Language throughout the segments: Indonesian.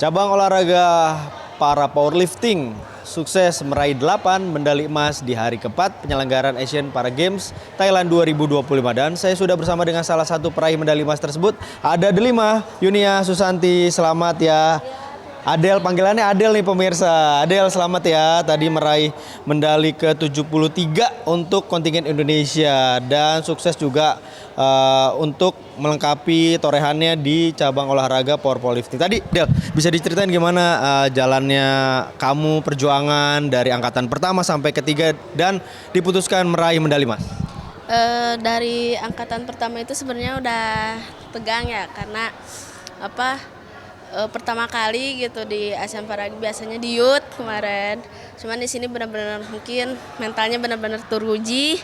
Cabang olahraga para powerlifting sukses meraih 8 medali emas di hari keempat penyelenggaraan Asian Para Games Thailand 2025 dan saya sudah bersama dengan salah satu peraih medali emas tersebut. Ada Delima Yunia Susanti, selamat ya. Adel, panggilannya Adel nih pemirsa. Adel, selamat ya, tadi meraih medali ke-73 untuk kontingen Indonesia dan sukses juga untuk melengkapi torehannya di cabang olahraga powerlifting. Tadi Del, bisa diceritain gimana jalannya kamu perjuangan dari angkatan pertama sampai ketiga dan diputuskan meraih medali emas? Dari angkatan pertama itu sebenarnya udah tegang ya, karena pertama kali gitu di Asian Para Games, biasanya di youth kemarin. Cuman di sini benar-benar mungkin mentalnya benar-benar teruji.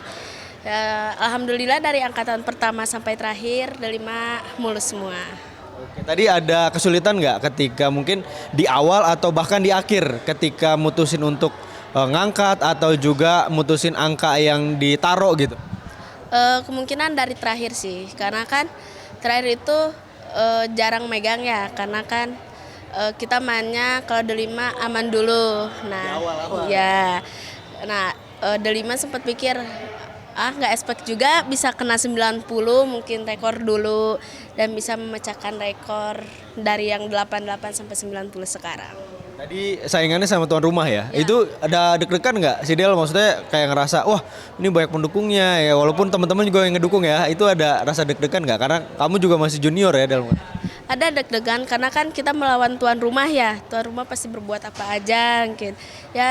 Ya, alhamdulillah dari angkatan pertama sampai terakhir Delima mulus semua. Oke, tadi ada kesulitan nggak ketika mungkin di awal atau bahkan di akhir ketika mutusin untuk ngangkat atau juga mutusin angka yang ditaruh gitu? Kemungkinan dari terakhir sih, karena kan terakhir itu jarang megang ya, karena kan kita mainnya kalau Delima aman dulu. Nah, Di awal-awal. ya, nah Delima sempat pikir nggak expect juga bisa kena 90, mungkin rekor dulu dan bisa memecahkan rekor dari yang 88 sampai 90 sekarang. Tadi saingannya sama tuan rumah ya? Ya. Itu ada deg-degan nggak si Del? Maksudnya kayak ngerasa, wah ini banyak pendukungnya ya, walaupun teman-teman juga yang ngedukung ya, itu ada rasa deg-degan nggak? Karena kamu juga masih junior ya Del. Ada deg-degan karena kan kita melawan tuan rumah ya, tuan rumah pasti berbuat apa aja mungkin. Ya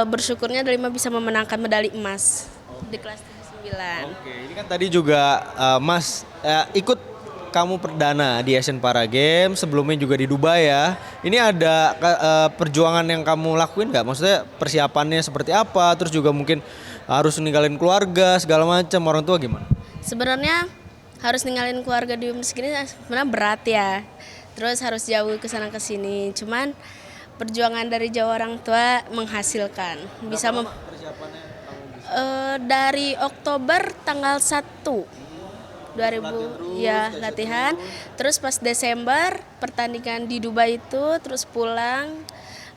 bersyukurnya Delima bisa memenangkan medali emas di kelas 79. Oke, ini kan tadi juga Mas ikut kamu perdana di Asian Para Games, sebelumnya juga di Dubai ya. Ini ada perjuangan yang kamu lakuin nggak? Maksudnya persiapannya seperti apa? Terus juga mungkin harus ninggalin keluarga segala macam, orang tua gimana? Sebenarnya harus ninggalin keluarga di umur segini sebenarnya berat ya. Terus harus jauh ke sana ke sini. Cuman perjuangan dari jauh orang tua menghasilkan. Bisa Persiapannya kamu bisa? Dari Oktober tanggal 1 2000 ya latihan. Terus pas Desember pertandingan di Dubai itu, terus pulang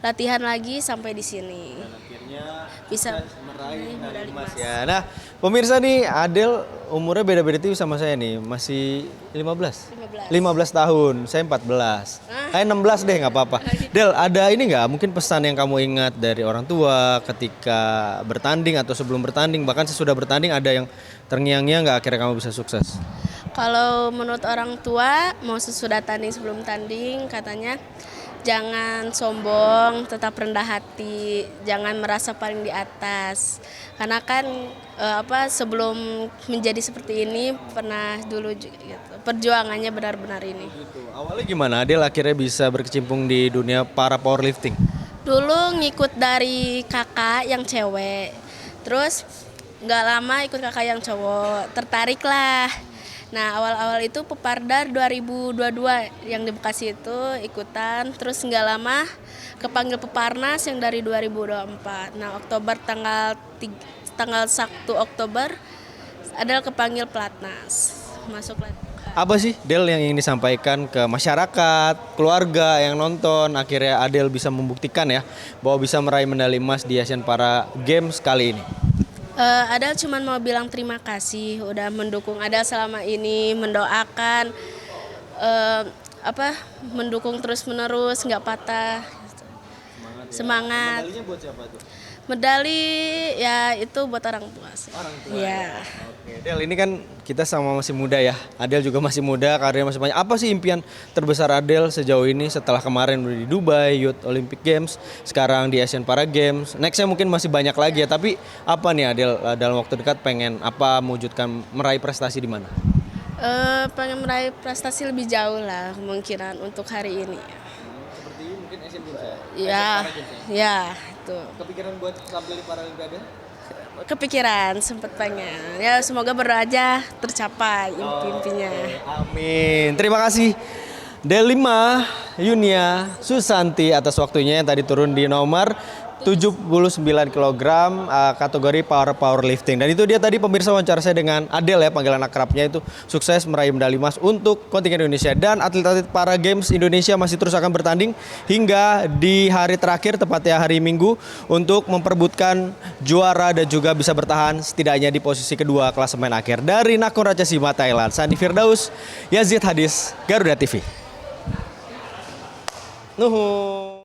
latihan lagi sampai di sini. Dan akhirnya Bisa meraih medali emas emas. ya. Nah, pemirsa nih Adel umurnya beda-beda tipis sama saya nih, masih 15. 15 tahun, saya 14. 16 deh nggak apa-apa. Del, ada ini nggak mungkin pesan yang kamu ingat dari orang tua ketika bertanding atau sebelum bertanding, bahkan sesudah bertanding ada yang terngiang-ngiang nggak akhirnya kamu bisa sukses? Kalau menurut orang tua, mau sesudah tanding sebelum tanding, katanya jangan sombong, tetap rendah hati, jangan merasa paling di atas. Karena kan sebelum menjadi seperti ini pernah dulu juga gitu. Perjuangannya benar-benar ini. Gitu. Awalnya gimana Adel akhirnya bisa berkecimpung di dunia para powerlifting? Dulu ngikut dari kakak yang cewek, terus nggak lama ikut kakak yang cowok, tertarik lah. Nah awal-awal itu Pepardar 2022 yang di Bekasi itu ikutan, terus nggak lama kepanggil Peparnas yang dari 2024. Nah Oktober tanggal 1 Oktober adalah kepanggil Pelatnas, masuk lagi. Apa sih Del yang ingin disampaikan ke masyarakat, keluarga yang nonton, akhirnya Adel bisa membuktikan ya bahwa bisa meraih medali emas di Asian Para Games kali ini? Adel cuma mau bilang terima kasih udah mendukung Adel selama ini, mendoakan, mendukung terus menerus, nggak patah. Semangat. Medalinya buat siapa tuh? Medali ya itu buat orang tua sih. Orang tua. Ya. Oke, Del ini kan kita sama masih muda ya. Adel juga masih muda, karirnya masih banyak. Apa sih impian terbesar Adel sejauh ini setelah kemarin udah di Dubai Youth Olympic Games, sekarang di Asian Para Games. Nextnya mungkin masih banyak lagi ya. Tapi apa nih Adel dalam waktu dekat pengen apa mewujudkan meraih prestasi di mana? Pengen meraih prestasi lebih jauh lah kemungkinan untuk hari ini. Seperti mungkin Asian Games ya. Ya, ya itu. Kepikiran buat tampil di Paralimpiade? Kepikiran sempet pengen. Ya semoga berdoa aja tercapai impinya. Amin. Terima kasih Delima Yunia Susanti atas waktunya yang tadi turun di nomor 79 kg kategori powerlifting. Dan itu dia tadi pemirsa wawancara saya dengan Adel ya, panggilan akrabnya itu, sukses meraih medali emas untuk kontingen Indonesia. Dan atlet-atlet para games Indonesia masih terus akan bertanding hingga di hari terakhir, tepatnya hari Minggu, untuk memperebutkan juara dan juga bisa bertahan setidaknya di posisi kedua klasemen akhir. Dari Nakhon Ratchasima, Thailand, Sandi Firdaus, Yazid Hadis, Garuda TV. Nuhun.